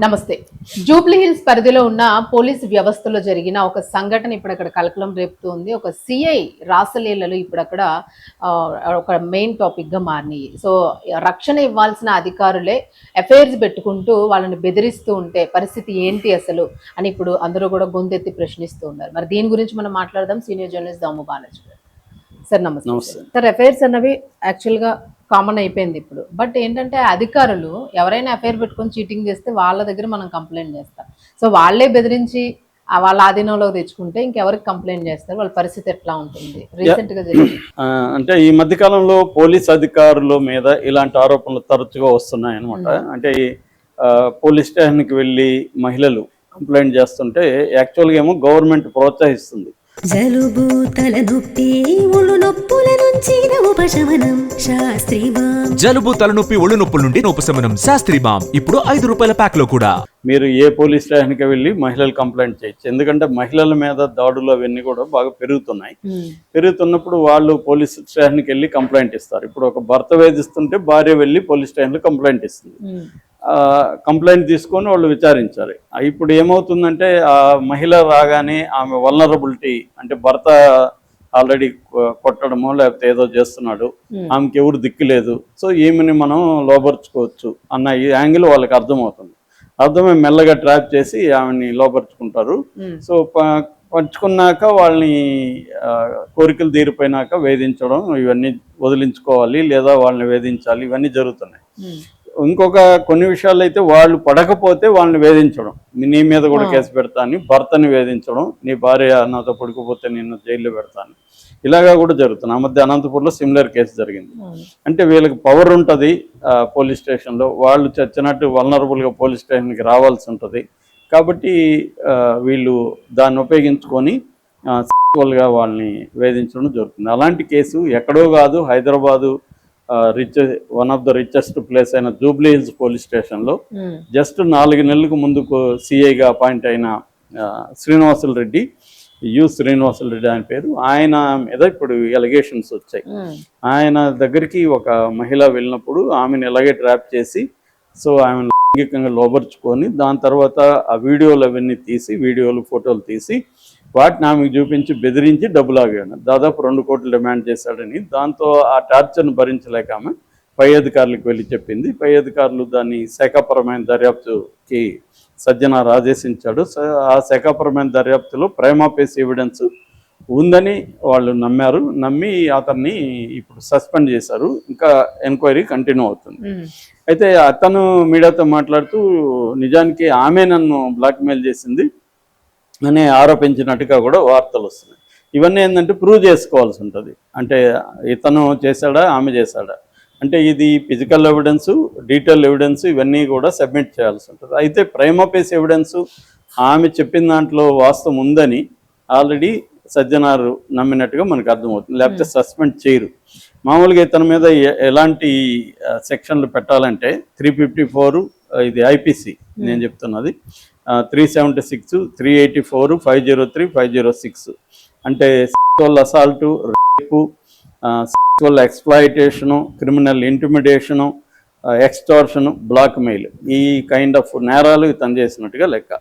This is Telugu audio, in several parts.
నమస్తే. జూబ్లీ హిల్స్ పరిధిలో ఉన్న పోలీసు వ్యవస్థలో జరిగిన ఒక సంఘటన ఇప్పుడు అక్కడ కలకలం రేపుతుంది. ఒక సిఐ రాసలీలలు ఇప్పుడు అక్కడ ఒక మెయిన్ టాపిక్ గా మారినాయి. సో రక్షణ ఇవ్వాల్సిన అధికారులే అఫైర్స్ పెట్టుకుంటూ వాళ్ళని బెదిరిస్తూ ఉంటే పరిస్థితి ఏంటి అసలు అని ఇప్పుడు అందరూ కూడా గొంతెత్తి ప్రశ్నిస్తూ ఉన్నారు. మరి దీని గురించి మనం మాట్లాడదాం. సీనియర్ జర్నలిస్ట్ దాము బాలాజీ గారు. సార్ నమస్తే. సార్ అఫైర్స్ అన్నవి యాక్చువల్గా కామన్ అయిపోయింది ఇప్పుడు. బట్ ఏంటంటే అధికారులు ఎవరైనా అఫైర్ పెట్టుకొని చీటింగ్ చేస్తే వాళ్ళ దగ్గర మనం కంప్లైంట్ చేస్తాం. సో వాళ్ళే బెదిరించి వాళ్ళ ఆధీనంలోకి తెచ్చుకుంటే ఇంకెవరికి కంప్లైంట్ చేస్తారు? వాళ్ళ పరిస్థితి ఎట్లా ఉంటుంది? రీసెంట్ గా జరిగింది అంటే ఈ మధ్య కాలంలో పోలీస్ అధికారుల మీద ఇలాంటి ఆరోపణలు తరచుగా వస్తున్నాయి అనమాట. అంటే పోలీస్ స్టేషన్కి వెళ్ళి మహిళలు కంప్లైంట్ చేస్తుంటే యాక్చువల్గా ఏమో గవర్నమెంట్ ప్రోత్సహిస్తుంది. జలుబు తలనొప్పి ఒళ్ళు నొప్పుల నుంచి ఉపశమనం శాస్త్రీబామ్. జలుబు తలనొప్పి ఒళ్ళు నొప్పుల నుండి ఉపశమనం శాస్త్రీబామ్ ఇప్పుడు ₹5 ప్యాక్ లో కూడా. మీరు ఏ పోలీస్ స్టేషన్కి వెళ్ళి మహిళలు కంప్లైంట్ చేయొచ్చు. ఎందుకంటే మహిళల మీద దాడులు అవన్నీ కూడా బాగా పెరుగుతున్నాయి. పెరుగుతున్నప్పుడు వాళ్ళు పోలీస్ స్టేషన్కి వెళ్ళి కంప్లైంట్ ఇస్తారు. ఇప్పుడు ఒక భర్త వేధిస్తుంటే భార్య వెళ్ళి పోలీస్ స్టేషన్లో కంప్లైంట్ ఇస్తుంది. కంప్లైంట్ తీసుకొని వాళ్ళు విచారించాలి. ఇప్పుడు ఏమవుతుందంటే ఆ మహిళ రాగానే ఆమె వల్నరబిలిటీ, అంటే భర్త ఆల్రెడీ కొట్టడమో లేకపోతే ఏదో చేస్తున్నాడు, ఆమెకి ఎవరు దిక్కు లేదు, సో ఈమెని మనం లోపరుచుకోవచ్చు అన్న ఈ యాంగిల్ వాళ్ళకి అర్థమై మెల్లగా ట్రాప్ చేసి ఆమెని లోపరుచుకుంటారు. సో పంచుకున్నాక వాళ్ళని కోరికలు తీరిపోయినాక వేధించడం, ఇవన్నీ వదిలించుకోవాలి లేదా వాళ్ళని వేధించాలి, ఇవన్నీ జరుగుతున్నాయి. ఇంకొక కొన్ని విషయాలు అయితే వాళ్ళు పడకపోతే వాళ్ళని వేధించడం, నీ మీద కూడా కేసు పెడతాను, భర్తని వేధించడం, నీ భార్య నాతో పడుకోపోతే నిన్ను జైల్లో పెడతాను, ఇలాగా కూడా జరుగుతుంది. ఆ మధ్య అనంతపూర్లో సిమిలర్ కేసు జరిగింది. అంటే వీళ్ళకి పవర్ ఉంటుంది పోలీస్ స్టేషన్లో, వాళ్ళు చచ్చినట్టు వల్నరబుల్గా పోలీస్ స్టేషన్కి రావాల్సి ఉంటుంది. కాబట్టి వీళ్ళు దాన్ని ఉపయోగించుకొని గా వాళ్ళని వేధించడం జరుగుతుంది. అలాంటి కేసు ఎక్కడో కాదు, Hyderabad one of the richest place అయిన జూబ్లీ హిల్స్ పోలీస్ స్టేషన్లో జస్ట్ 4 నెలలకు ముందుకు సిఐగా అపాయింట్ అయిన శ్రీనివాసులు రెడ్డి ఆయన పేరు, ఆయన మీద ఇప్పుడు ఎలిగేషన్స్ వచ్చాయి. ఆయన దగ్గరికి ఒక మహిళ వెళ్ళినప్పుడు ఆమెను ఎలాగే ట్రాప్ చేసి సో ఆమెను లైంగికంగా లోబర్చుకొని దాని తర్వాత ఆ వీడియోలు అవన్నీ తీసి ఫోటోలు తీసి వాటిని ఆమెకు చూపించి బెదిరించి డబ్బులు ఆగాడు. దాదాపు 2 కోట్లు డిమాండ్ చేశాడని. దాంతో ఆ టార్చర్ను భరించలేక ఆమె పై అధికారులకు వెళ్ళి చెప్పింది. పై అధికారులు దాన్ని శాఖాపరమైన దర్యాప్తుకి సజ్జనార్ ఆదేశించాడు. ఆ శాఖాపరమైన దర్యాప్తులో ప్రైమాఫేసి ఎవిడెన్స్ ఉందని వాళ్ళు నమ్మి అతన్ని ఇప్పుడు సస్పెండ్ చేశారు. ఇంకా ఎంక్వైరీ కంటిన్యూ అవుతుంది. అయితే అతను మీడియాతో మాట్లాడుతూ నిజానికి ఆమె నన్ను బ్లాక్మెయిల్ చేసింది అని ఆరోపించినట్టుగా కూడా వార్తలు వస్తున్నాయి. ఇవన్నీ ఏంటంటే ప్రూవ్ చేసుకోవాల్సి ఉంటుంది. అంటే ఇతను చేశాడా ఆమె చేశాడా, అంటే ఇది ఫిజికల్ ఎవిడెన్స్, డీటెయిల్ ఎవిడెన్స్ ఇవన్నీ కూడా సబ్మిట్ చేయాల్సి ఉంటుంది. అయితే ప్రైమాఫేసి ఎవిడెన్స్ ఆమె చెప్పిన దాంట్లో వాస్తవం ఉందని ఆల్రెడీ సజ్జనారు నమ్మినట్టుగా మనకు అర్థమవుతుంది. లేకపోతే సస్పెండ్ చేయరు. మామూలుగా ఇతని మీద ఎలాంటి సెక్షన్లు పెట్టాలంటే 354 ఇది ఐపీసీ నేను చెప్తున్నది, 376, 384, 503, 506 అంటే sexual assault, rape, sexual exploitation, criminal intimidation, extortion, blackmail, ఈ కైండ్ ఆఫ్ నేరాలు ఇతను చేసినట్టుగా లెక్క.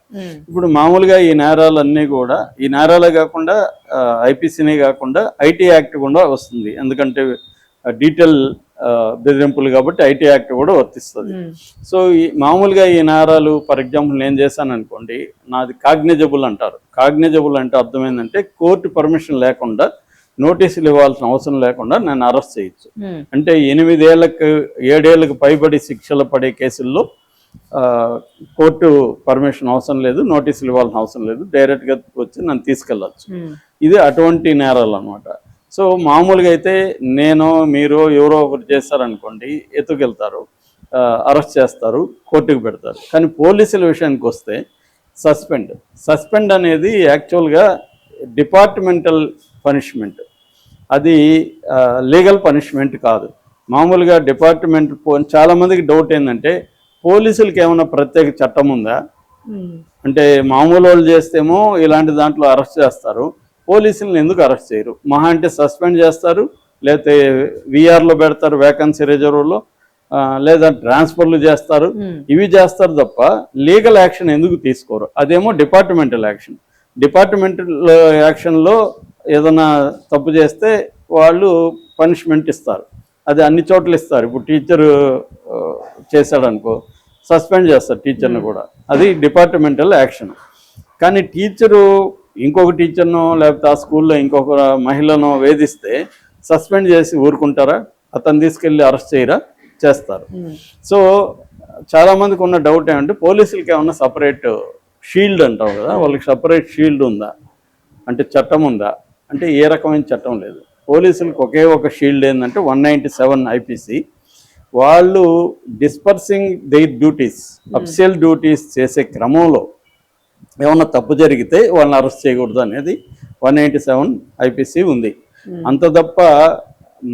ఇప్పుడు మామూలుగా ఈ నేరాలన్నీ కూడా, ఈ నేరాలే కాకుండా ఐపీసీనే కాకుండా ఐటీ యాక్ట్ కూడా వస్తుంది. ఎందుకంటే డీటెయిల్ బెదిరింపులు కాబట్టి ఐటీ యాక్ట్ కూడా వర్తిస్తుంది. సో ఈ మామూలుగా ఈ నేరాలు ఫర్ ఎగ్జాంపుల్ నేను చేశాను అనుకోండి, నాది కాగ్నిజబుల్ అంటారు. కాగ్నిజబుల్ అంటే అర్థం ఏంటంటే కోర్టు పర్మిషన్ లేకుండా, నోటీసులు ఇవ్వాల్సిన అవసరం లేకుండా నేను అరెస్ట్ చేయొచ్చు. అంటే 8 ఏళ్ళకు 7 ఏళ్ళకు పైబడి శిక్షలు పడే కేసుల్లో కోర్టు పర్మిషన్ అవసరం లేదు, నోటీసులు ఇవ్వాల్సిన అవసరం లేదు, డైరెక్ట్గా వచ్చి నన్ను తీసుకెళ్ళచ్చు. ఇది అటువంటి నేరాలు అనమాట. సో మామూలుగా అయితే మీరు ఎవరో ఒకరు చేస్తారనుకోండి, ఎత్తుకెళ్తారు, అరెస్ట్ చేస్తారు, కోర్టుకు పెడతారు. కానీ పోలీసుల విషయానికి వస్తే సస్పెండ్ అనేది యాక్చువల్గా డిపార్ట్మెంటల్ పనిష్మెంట్, అది లీగల్ పనిష్మెంట్ కాదు. మామూలుగా డిపార్ట్మెంట్ చాలామందికి డౌట్ ఏంటంటే పోలీసులకి ఏమైనా ప్రత్యేక చట్టం ఉందా అంటే, మామూలు వాళ్ళు చేస్తేమో ఇలాంటి దాంట్లో అరెస్ట్ చేస్తారు, పోలీసులను ఎందుకు అరెస్ట్ చేయరు? మహా అంటే సస్పెండ్ చేస్తారు, లేకపోతే వీఆర్లో పెడతారు, వేకన్సీ రిజర్వ్లో, లేదా ట్రాన్స్ఫర్లు చేస్తారు, ఇవి చేస్తారు తప్ప లీగల్ యాక్షన్ ఎందుకు తీసుకోరు? అదేమో డిపార్ట్మెంటల్ యాక్షన్. డిపార్ట్మెంటల్ యాక్షన్లో ఏదైనా తప్పు చేస్తే వాళ్ళు పనిష్మెంట్ ఇస్తారు, అది అన్ని చోట్ల ఇస్తారు. ఇప్పుడు టీచరు చేశాడనుకో సస్పెండ్ చేస్తారు టీచర్ని కూడా, అది డిపార్ట్మెంటల్ యాక్షన్. కానీ టీచరు ఇంకొక టీచర్నో లేకపోతే ఆ స్కూల్లో ఇంకొక మహిళనో వేధిస్తే సస్పెండ్ చేసి ఊరుకుంటారా? అతను తీసుకెళ్ళి అరెస్ట్ చేయరా? చేస్తారు. సో చాలామందికి ఉన్న డౌట్ ఏమంటే పోలీసులకి ఏమన్నా సపరేట్ షీల్డ్ అంటాం కదా, వాళ్ళకి సపరేట్ షీల్డ్ ఉందా అంటే చట్టం ఉందా అంటే ఏ రకమైన చట్టం లేదు. పోలీసులకు ఒకే ఒక షీల్డ్ ఏంటంటే 197 IPC. వాళ్ళు dispersing their duties, official duties చేసే క్రమంలో ఏమన్నా తప్పు జరిగితే వాళ్ళని అరెస్ట్ చేయకూడదు అనేది 197 IPC ఉంది. అంత తప్ప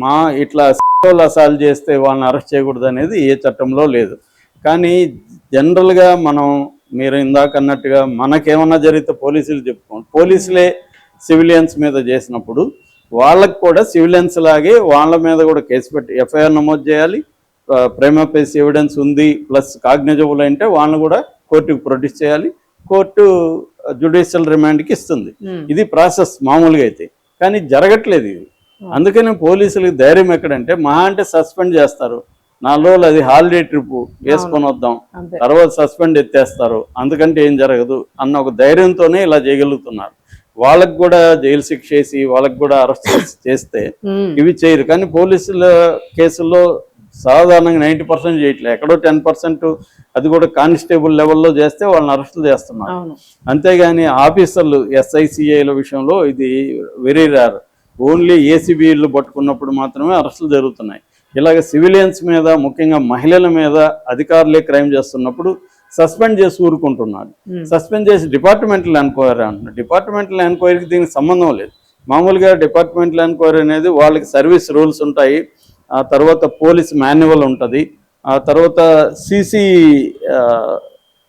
మా ఇట్లా అసాల్ట్ చేస్తే వాళ్ళని అరెస్ట్ చేయకూడదు అనేది ఏ చట్టంలో లేదు. కానీ జనరల్గా మీరు ఇందాక అన్నట్టుగా మనకేమన్నా జరిగితే పోలీసులు చెప్పుకోండి, పోలీసులే సివిలియన్స్ మీద చేసినప్పుడు వాళ్ళకు కూడా సివిలియన్స్ లాగే వాళ్ళ మీద కూడా కేసు పెట్టి FIR నమోదు చేయాలి. ప్రైమా ఫేసి ఎవిడెన్స్ ఉంది ప్లస్ కాగ్నిజబుల్ అంటే వాళ్ళని కూడా కోర్టుకు ప్రొడ్యూస్ చేయాలి, కోర్టు జ్యుడిషియల్ రిమాండ్కి ఇస్తుంది. ఇది ప్రాసెస్ మామూలుగా అయితే, కానీ జరగట్లేదు ఇది. అందుకని పోలీసులకు ధైర్యం ఎక్కడంటే మహా అంటే సస్పెండ్ చేస్తారు, 4 రోజులు అది హాలిడే ట్రిప్ వేసుకొని వద్దాం, తర్వాత సస్పెండ్ ఎత్తేస్తారు, అందుకంటే ఏం జరగదు అన్న ఒక ధైర్యంతోనే ఇలా చేయగలుగుతున్నారు. వాళ్ళకు కూడా జైలు శిక్ష వేసి వాళ్ళకు కూడా అరెస్ట్ చేస్తే ఇవి చేయరు. కానీ పోలీసుల కేసుల్లో సాధారణంగా 90% చేయట్లేదు, ఎక్కడో 10%, అది కూడా కానిస్టేబుల్ లెవెల్లో చేస్తే వాళ్ళని అరెస్టులు చేస్తున్నారు. అంతేగాని ఆఫీసర్లు SICIల విషయంలో ఇది వెరీ రేర్. ఓన్లీ ACBలు పట్టుకున్నప్పుడు మాత్రమే అరెస్టులు జరుగుతున్నాయి. ఇలాగ సివిలియన్స్ మీద, ముఖ్యంగా మహిళల మీద అధికారులే క్రైమ్ చేస్తున్నప్పుడు సస్పెండ్ చేసి ఊరుకుంటున్నాడు. సస్పెండ్ చేసి డిపార్ట్మెంటల్ ఎంక్వైరీ అంటున్నాడు. డిపార్ట్మెంటల్ ఎంక్వైరీకి దీనికి సంబంధం లేదు. మామూలుగా డిపార్ట్మెంటల్ ఎంక్వైరీ అనేది వాళ్ళకి సర్వీస్ రూల్స్ ఉంటాయి, ఆ తర్వాత పోలీస్ మాన్యువల్ ఉంటుంది, ఆ తర్వాత CC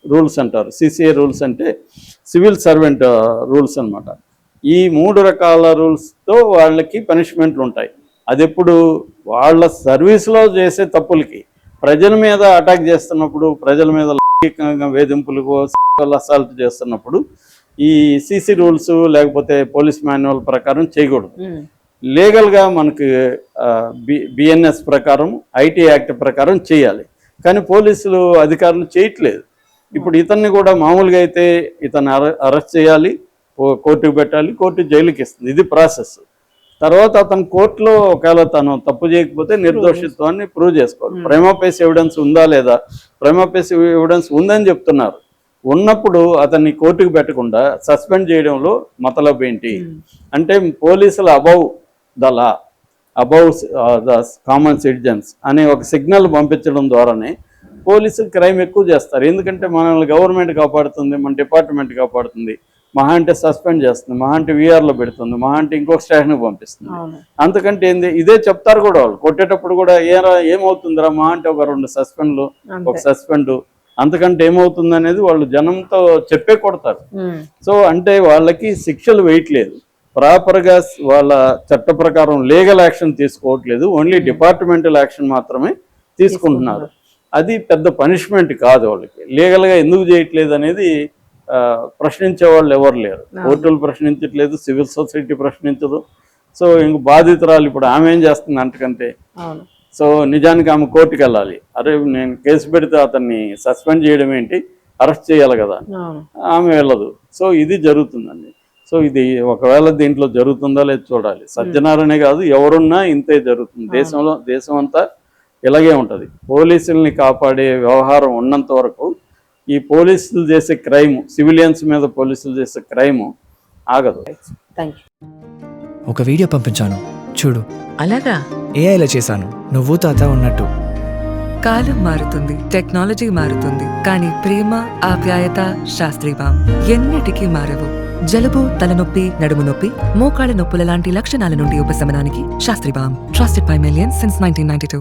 రూల్స్ అంటారు. CCA రూల్స్ అంటే సివిల్ సర్వెంట్ రూల్స్ అన్నమాట. ఈ 3 రకాల రూల్స్తో వాళ్ళకి పనిష్మెంట్లు ఉంటాయి. అది ఎప్పుడు వాళ్ళ సర్వీస్లో చేసే తప్పులకి, ప్రజల మీద అటాక్ చేస్తున్నప్పుడు, ప్రజల మీద లైంగికంగా వేధింపులకు అసాల్ట్ చేస్తున్నప్పుడు ఈ CC రూల్స్ లేకపోతే పోలీస్ మాన్యువల్ ప్రకారం చేయకూడదు. లీగల్గా మనకి BNS ప్రకారం, IT యాక్ట్ ప్రకారం చేయాలి. కానీ పోలీసులు అధికారులు చేయట్లేదు. ఇప్పుడు ఇతన్ని కూడా మామూలుగా అయితే ఇతన్ని అరెస్ట్ చేయాలి, కోర్టుకు పెట్టాలి, కోర్టు జైలుకి ఇస్తుంది, ఇది ప్రాసెస్. తర్వాత అతను కోర్టులో ఒకవేళ తను తప్పు చేయకపోతే నిర్దోషిత్వాన్ని ప్రూవ్ చేసుకోవాలి. ప్రైమా ఫేసి ఎవిడెన్స్ ఉందా లేదా? ప్రైమా ఫేసి ఎవిడెన్స్ ఉందని చెప్తున్నారు. ఉన్నప్పుడు అతన్ని కోర్టుకు పెట్టకుండా సస్పెండ్ చేయడంలో మతలబ్ ఏంటి అంటే పోలీసులు above the law, above the common citizens అనే ఒక సిగ్నల్ పంపించడం ద్వారానే పోలీసులు క్రైమ్ ఎక్కువ చేస్తారు. ఎందుకంటే మనల్ని గవర్నమెంట్ కాపాడుతుంది, మన డిపార్ట్మెంట్ కాపాడుతుంది. మహా అంటే సస్పెండ్ చేస్తుంది, మహా అంటే VRలో పెడుతుంది, మహా అంటే ఇంకొక స్టేషన్కి పంపిస్తుంది. అంతకంటే ఏంది ఇదే చెప్తారు కూడా వాళ్ళు కొట్టేటప్పుడు కూడా, ఏమవుతుందిరా మహా అంటే ఒక 2 సస్పెండ్లు, ఒక సస్పెండ్, అంతకంటే ఏమవుతుంది అనేది వాళ్ళు జనంతో చెప్పే కొడతారు. సో అంటే వాళ్ళకి శిక్షలు వేయట్లేదు, ప్రాపర్గా వాళ్ళ చట్ట ప్రకారం లీగల్ యాక్షన్ తీసుకోవట్లేదు, ఓన్లీ డిపార్ట్మెంటల్ యాక్షన్ మాత్రమే తీసుకుంటున్నారు. అది పెద్ద పనిష్మెంట్ కాదు వాళ్ళకి. లీగల్గా ఎందుకు చేయట్లేదు అనేది ప్రశ్నించే వాళ్ళు ఎవరు లేరు. కోర్టులు ప్రశ్నించట్లేదు, సివిల్ సొసైటీ ప్రశ్నించదు. సో ఇంక బాధితురాలు ఇప్పుడు ఆమె ఏం చేస్తుంది అంతకంటే. సో నిజానికి ఆమె కోర్టుకు వెళ్ళాలి, అరే నేను కేసు పెడితే అతన్ని సస్పెండ్ చేయడం ఏంటి, అరెస్ట్ చేయాలి కదా, ఆమె వెళ్ళదు. సో ఇది జరుగుతుందండి. సో ఇది ఒకవేళ దీంట్లో జరుగుతుందా లేదు చూడాలి. సజ్జనారనే కాదు, ఎవరున్నా ఇంతే జరుగుతుంది. దేశం అంతా ఇలాగే ఉంటుంది. పోలీసుల్ని కాపాడే వ్యవహారం ఉన్నంత వరకు ఈ పోలీసులు చేసే క్రైమ్, సివిలియన్స్ మీద పోలీసులు చేసే క్రైమ్ ఆగదు. ఒక వీడియో పంపించాను చూడు. అలాగా? ఏఐలో చేశాను, నువ్వు తాత ఉన్నట్టు. కాలం మారుతుంది, టెక్నాలజీ మారుతుంది, కానీ ప్రేమ, ఆప్యాయత, శాస్త్రీ బామ్ ఎన్నటికీ మారవు. జలుబు, తలనొప్పి, నడుము నొప్పి, మోకాళ్ళ నొప్పుల లాంటి లక్షణాల నుండి ఉపశమనానికి Shastri balm. Trusted by millions since 1992.